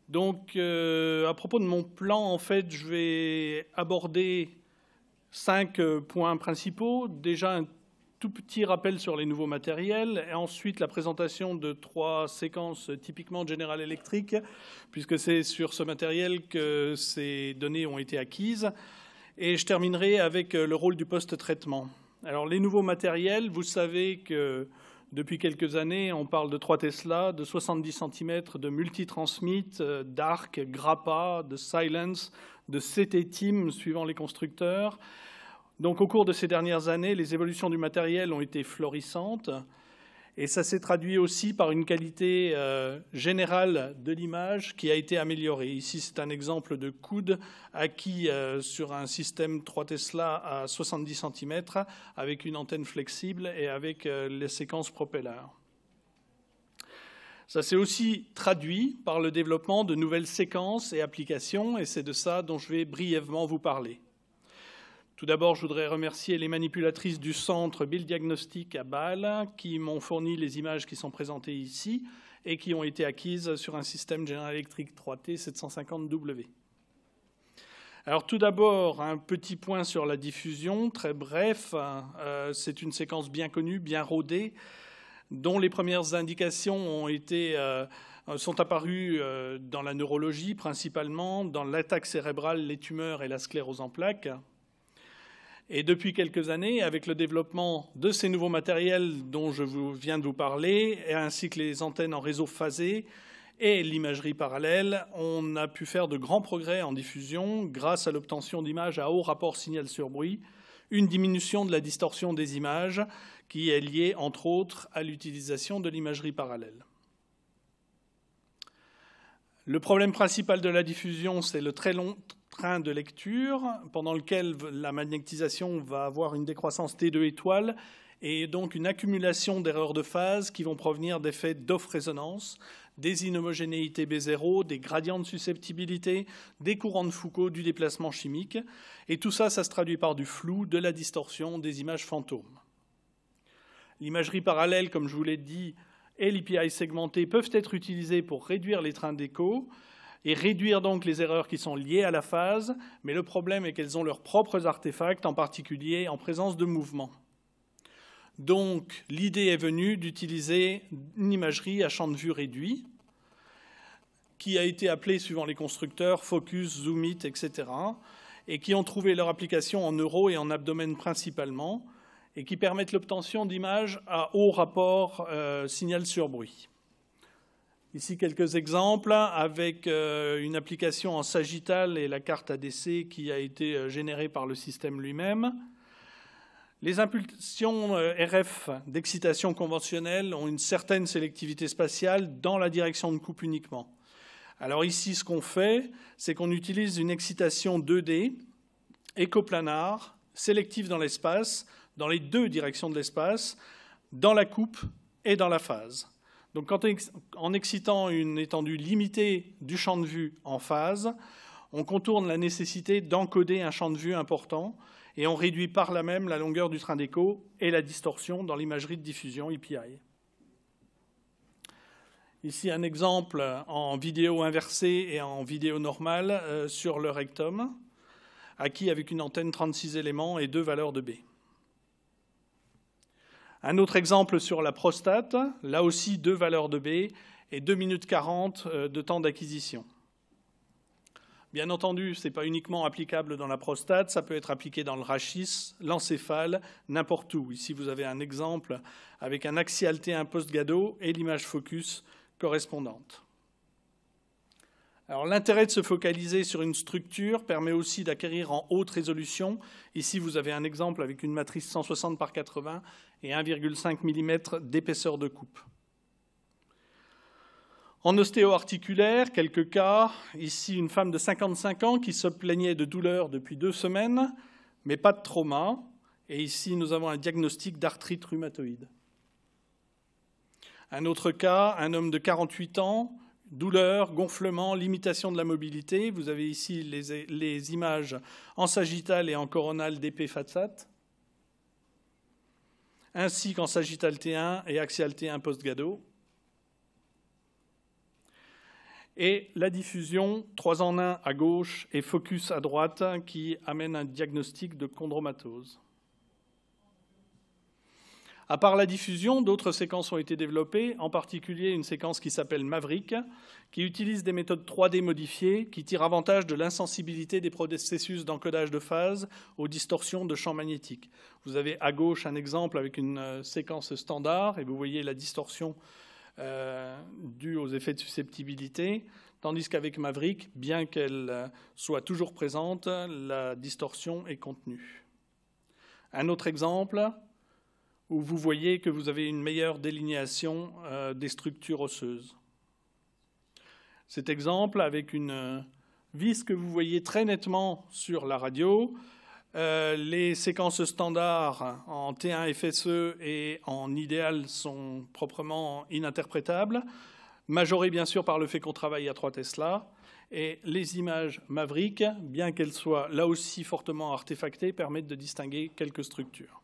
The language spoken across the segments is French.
Donc, à propos de mon plan, en fait, je vais aborder 5 points principaux. Déjà, un tout petit rappel sur les nouveaux matériels, et ensuite la présentation de 3 séquences typiquement General Electric, puisque c'est sur ce matériel que ces données ont été acquises. Et je terminerai avec le rôle du post-traitement. Alors, les nouveaux matériels, vous savez que depuis quelques années, on parle de 3 Tesla, de 70 cm, de multitransmit, d'Arc, Grappa, de Silence, de CT-Team, suivant les constructeurs. Donc, au cours de ces dernières années, les évolutions du matériel ont été florissantes. Et ça s'est traduit aussi par une qualité générale de l'image qui a été améliorée. Ici, c'est un exemple de coude acquis sur un système 3 Tesla à 70 cm avec une antenne flexible et avec les séquences propeller. Ça s'est aussi traduit par le développement de nouvelles séquences et applications, et c'est de ça dont je vais brièvement vous parler. Tout d'abord, je voudrais remercier les manipulatrices du centre Build Diagnostic à Bâle qui m'ont fourni les images qui sont présentées ici et qui ont été acquises sur un système General Electric 3T 750W. Alors tout d'abord, un petit point sur la diffusion, très bref. C'est une séquence bien connue, bien rodée, dont les premières indications sont apparues dans la neurologie principalement, dans l'attaque cérébrale, les tumeurs et la sclérose en plaques. Et depuis quelques années, avec le développement de ces nouveaux matériels dont je viens de vous parler, ainsi que les antennes en réseau phasé et l'imagerie parallèle, on a pu faire de grands progrès en diffusion grâce à l'obtention d'images à haut rapport signal sur bruit, une diminution de la distorsion des images qui est liée, entre autres, à l'utilisation de l'imagerie parallèle. Le problème principal de la diffusion, c'est le très long train de lecture, pendant lequel la magnétisation va avoir une décroissance T2 étoile et donc une accumulation d'erreurs de phase qui vont provenir d'effets d'off-résonance, des inhomogénéités B0, des gradients de susceptibilité, des courants de Foucault, du déplacement chimique. Et tout ça, ça se traduit par du flou, de la distorsion, des images fantômes. L'imagerie parallèle, comme je vous l'ai dit, et l'EPI segmenté peuvent être utilisés pour réduire les trains d'écho et réduire donc les erreurs qui sont liées à la phase, mais le problème est qu'elles ont leurs propres artefacts, en particulier en présence de mouvement. Donc l'idée est venue d'utiliser une imagerie à champ de vue réduit, qui a été appelée, suivant les constructeurs, Focus, Zoomit, etc., et qui ont trouvé leur application en neuro et en abdomen principalement, et qui permettent l'obtention d'images à haut rapport signal sur bruit. Ici, quelques exemples avec une application en sagittal et la carte ADC qui a été générée par le système lui-même. Les impulsions RF d'excitation conventionnelle ont une certaine sélectivité spatiale dans la direction de coupe uniquement. Alors ici, ce qu'on fait, c'est qu'on utilise une excitation 2D, écoplanar, sélective dans l'espace, dans les deux directions de l'espace, dans la coupe et dans la phase. Donc, en excitant une étendue limitée du champ de vue en phase, on contourne la nécessité d'encoder un champ de vue important et on réduit par là même la longueur du train d'écho et la distorsion dans l'imagerie de diffusion EPI. Ici, un exemple en vidéo inversée et en vidéo normale sur le rectum, acquis avec une antenne 36 éléments et 2 valeurs de B. Un autre exemple sur la prostate, là aussi 2 valeurs de B et 2 minutes 40 de temps d'acquisition. Bien entendu, ce n'est pas uniquement applicable dans la prostate, ça peut être appliqué dans le rachis, l'encéphale, n'importe où. Ici, vous avez un exemple avec un axial T1 post-Gado et l'image focus correspondante. Alors, l'intérêt de se focaliser sur une structure permet aussi d'acquérir en haute résolution. Ici, vous avez un exemple avec une matrice 160 par 80 et 1,5 mm d'épaisseur de coupe. En ostéo-articulaire, quelques cas. Ici, une femme de 55 ans qui se plaignait de douleurs depuis 2 semaines, mais pas de trauma. Et ici, nous avons un diagnostic d'arthrite rhumatoïde. Un autre cas, un homme de 48 ans, douleur, gonflement, limitation de la mobilité. Vous avez ici les images en sagittal et en coronal d'épée fatsat, ainsi qu'en sagittal T1 et axial T1 post-Gado. Et la diffusion, 3 en 1 à gauche et focus à droite, qui amène un diagnostic de chondromatose. À part la diffusion, d'autres séquences ont été développées, en particulier une séquence qui s'appelle Maverick, qui utilise des méthodes 3D modifiées, qui tirent avantage de l'insensibilité des processus d'encodage de phase aux distorsions de champs magnétiques. Vous avez à gauche un exemple avec une séquence standard, et vous voyez la distorsion due aux effets de susceptibilité, tandis qu'avec Maverick, bien qu'elle soit toujours présente, la distorsion est contenue. Un autre exemple où vous voyez que vous avez une meilleure délinéation des structures osseuses. Cet exemple, avec une vis que vous voyez très nettement sur la radio, les séquences standards en T1 FSE et en idéal sont proprement ininterprétables, majorées bien sûr par le fait qu'on travaille à 3 Tesla, et les images Maverick, bien qu'elles soient là aussi fortement artefactées, permettent de distinguer quelques structures.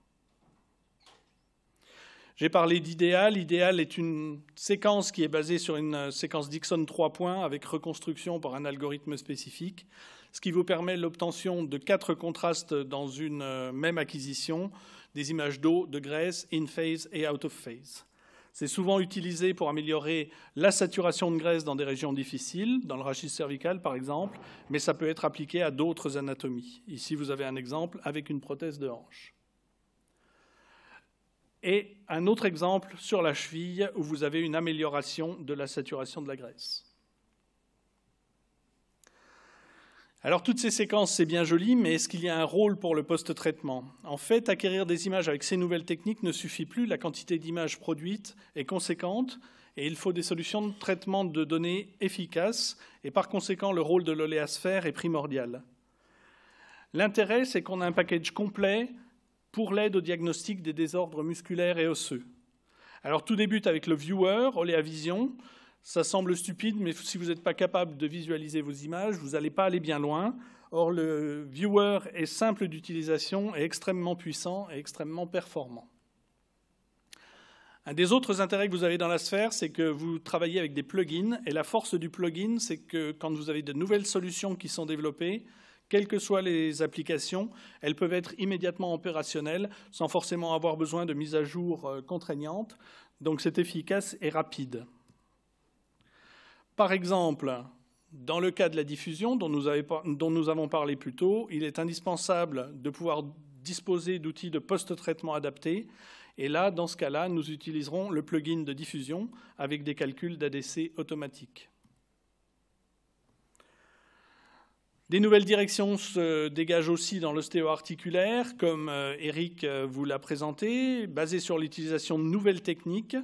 J'ai parlé d'idéal. Idéal est une séquence qui est basée sur une séquence Dixon 3 points avec reconstruction par un algorithme spécifique, ce qui vous permet l'obtention de 4 contrastes dans une même acquisition, des images d'eau, de graisse, in phase et out of phase. C'est souvent utilisé pour améliorer la saturation de graisse dans des régions difficiles, dans le rachis cervical par exemple, mais ça peut être appliqué à d'autres anatomies. Ici, vous avez un exemple avec une prothèse de hanche. Et un autre exemple sur la cheville où vous avez une amélioration de la saturation de la graisse. Alors toutes ces séquences, c'est bien joli, mais est-ce qu'il y a un rôle pour le post-traitement? En fait, acquérir des images avec ces nouvelles techniques ne suffit plus. La quantité d'images produites est conséquente et il faut des solutions de traitement de données efficaces. Et par conséquent, le rôle de l'oléasphère est primordial. L'intérêt, c'est qu'on a un package complet pour l'aide au diagnostic des désordres musculaires et osseux. Alors tout débute avec le viewer, Oléavision. Ça semble stupide, mais si vous n'êtes pas capable de visualiser vos images, vous n'allez pas aller bien loin. Or, le viewer est simple d'utilisation, est extrêmement puissant et extrêmement performant. Un des autres intérêts que vous avez dans la sphère, c'est que vous travaillez avec des plugins. Et la force du plugin, c'est que quand vous avez de nouvelles solutions qui sont développées, quelles que soient les applications, elles peuvent être immédiatement opérationnelles sans forcément avoir besoin de mise à jour contraignantes. Donc c'est efficace et rapide. Par exemple, dans le cas de la diffusion dont nous avons parlé plus tôt, il est indispensable de pouvoir disposer d'outils de post-traitement adaptés. Et là, dans ce cas-là, nous utiliserons le plugin de diffusion avec des calculs d'ADC automatiques. Des nouvelles directions se dégagent aussi dans l'ostéo-articulaire, comme Eric vous l'a présenté, basées sur l'utilisation de nouvelles techniques.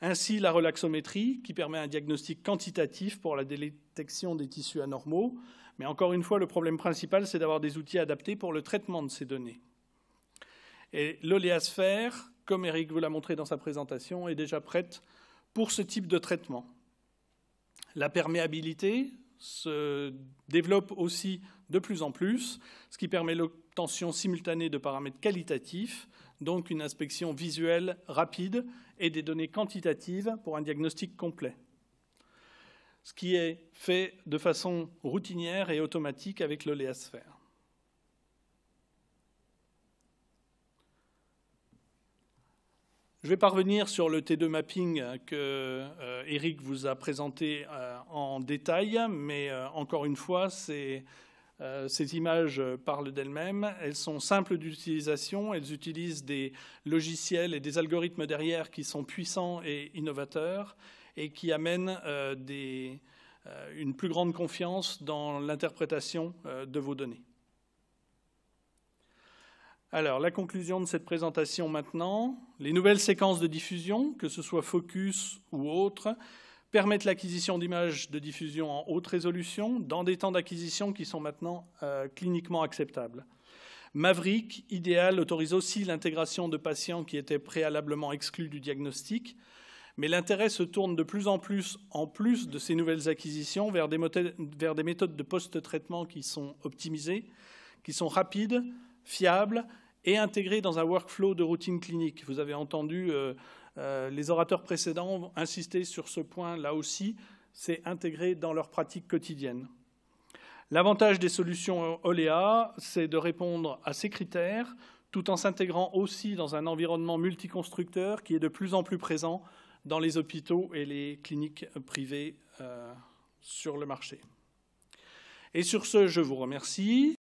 Ainsi, la relaxométrie, qui permet un diagnostic quantitatif pour la détection des tissus anormaux. Mais encore une fois, le problème principal, c'est d'avoir des outils adaptés pour le traitement de ces données. Et l'oléasphère, comme Eric vous l'a montré dans sa présentation, est déjà prête pour ce type de traitement. La perméabilité se développe aussi de plus en plus, ce qui permet l'obtention simultanée de paramètres qualitatifs, donc une inspection visuelle rapide et des données quantitatives pour un diagnostic complet. Ce qui est fait de façon routinière et automatique avec l'oléasphère. Je ne vais pas revenir sur le T2 mapping que Eric vous a présenté en détail, mais encore une fois, ces images parlent d'elles-mêmes. Elles sont simples d'utilisation, elles utilisent des logiciels et des algorithmes derrière qui sont puissants et innovateurs et qui amènent une plus grande confiance dans l'interprétation de vos données. Alors, la conclusion de cette présentation maintenant. Les nouvelles séquences de diffusion, que ce soit Focus ou autres, permettent l'acquisition d'images de diffusion en haute résolution dans des temps d'acquisition qui sont maintenant cliniquement acceptables. Maverick, idéal, autorise aussi l'intégration de patients qui étaient préalablement exclus du diagnostic, mais l'intérêt se tourne de plus en plus de ces nouvelles acquisitions, vers des méthodes de post-traitement qui sont optimisées, qui sont rapides, fiable et intégré dans un workflow de routine clinique. Vous avez entendu les orateurs précédents insister sur ce point là aussi. c'est intégré dans leur pratique quotidienne. L'avantage des solutions OLEA, c'est de répondre à ces critères, tout en s'intégrant aussi dans un environnement multiconstructeur qui est de plus en plus présent dans les hôpitaux et les cliniques privées sur le marché. Et sur ce, je vous remercie.